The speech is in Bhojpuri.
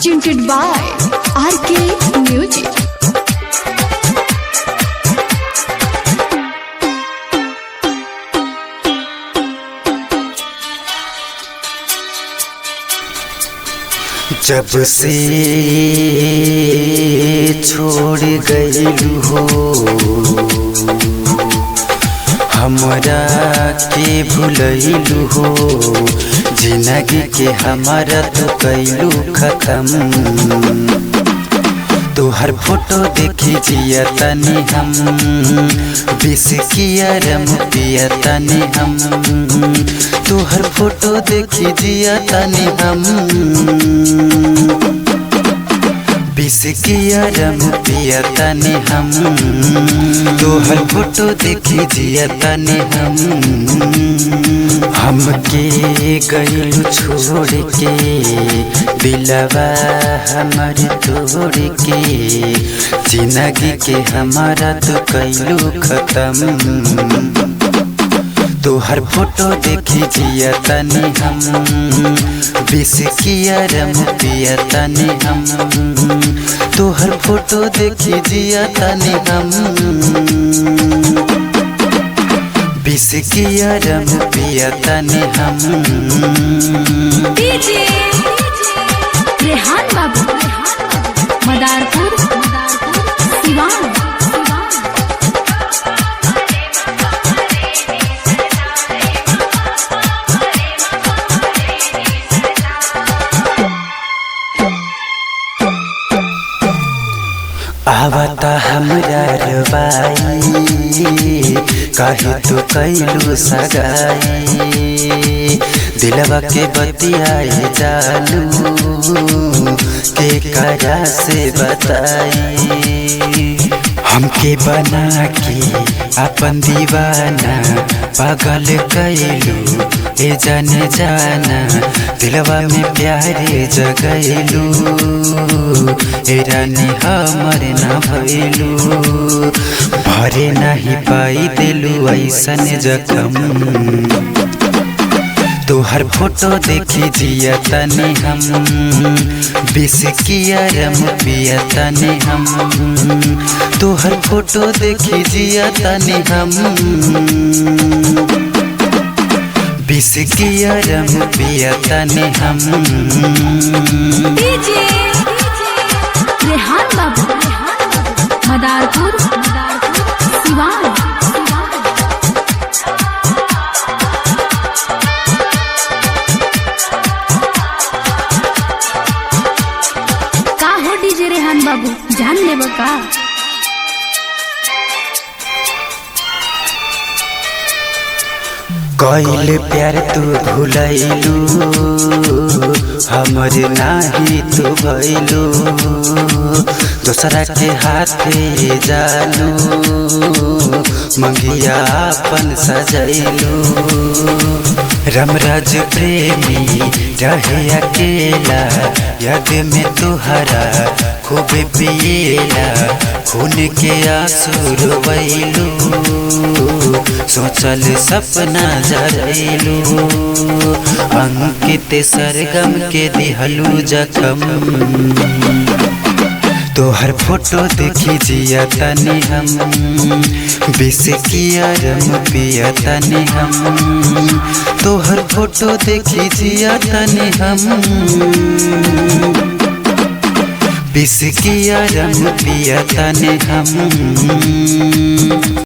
presented by RK Music. जब से छोड़ गइलू हो हमरा के भुलैलू हो, जिंदगी के हमारा तो कैलू खत्म। तोहर फोटो देखी जिया तनी हम, विष किया रम पिया तनी हम। तोहर फोटो देखी जिया तनी हम, विष किया रम पिया तनी हम। तोहर फोटो देखी जिया तनी हमके गइलू छोड़ के, दिलवा हमर तोड़ के, जिंदगी के हमारा तो कैलू खत्म। तोहर फोटो देखी जिया तनी हम, विष किया रम पिया तनी हम। तोहर फोटो देखी जिया तनी हम, विष किया रम पिया तनी हम। डीजे रेहान बाबू मदारपुर सिवान। आवता हमरा रवाई, काहे तो कैलू सगाई। दिलवा के बतियाए जालू, के करा से बताई। हमके बना के अपन दीवाना पागल कैलू, ए जाने जाना दिलवा में प्यारे जगैलू। ए रानी हमर ना भइलू, भरे नहीं पाई दिलू ऐसन जख्म। तोहर फोटो देखी जिया तनी हम, विष किया रम पिया तनी हम। तोहर फोटो देखी जिया तनी हम, विष किया रम पिया तनी हम। डीजे रेहान बाबू मदारपुर सिवान। का हो डीजे रेहान बाबू जान लेब का? कैल प्यार तू भुलैलू, हमर नाही तू भइलू। दूसरा के हाथे जालू, मंगिया अपन सजैलू। रमराज प्रेमी रहे अकेला, याद में तुहरा खूब पिएला। खून के आंसू रोवैलू, सोचल सपना जरैलू। अंकित सरगम के दिहलू जख्म। तोहर फोटो देखी जिया तनी हम, विष किया रम पिया तनी हम। तोहर फोटो देखी जिया तनी हम, विष किया रम पिया तनी हम।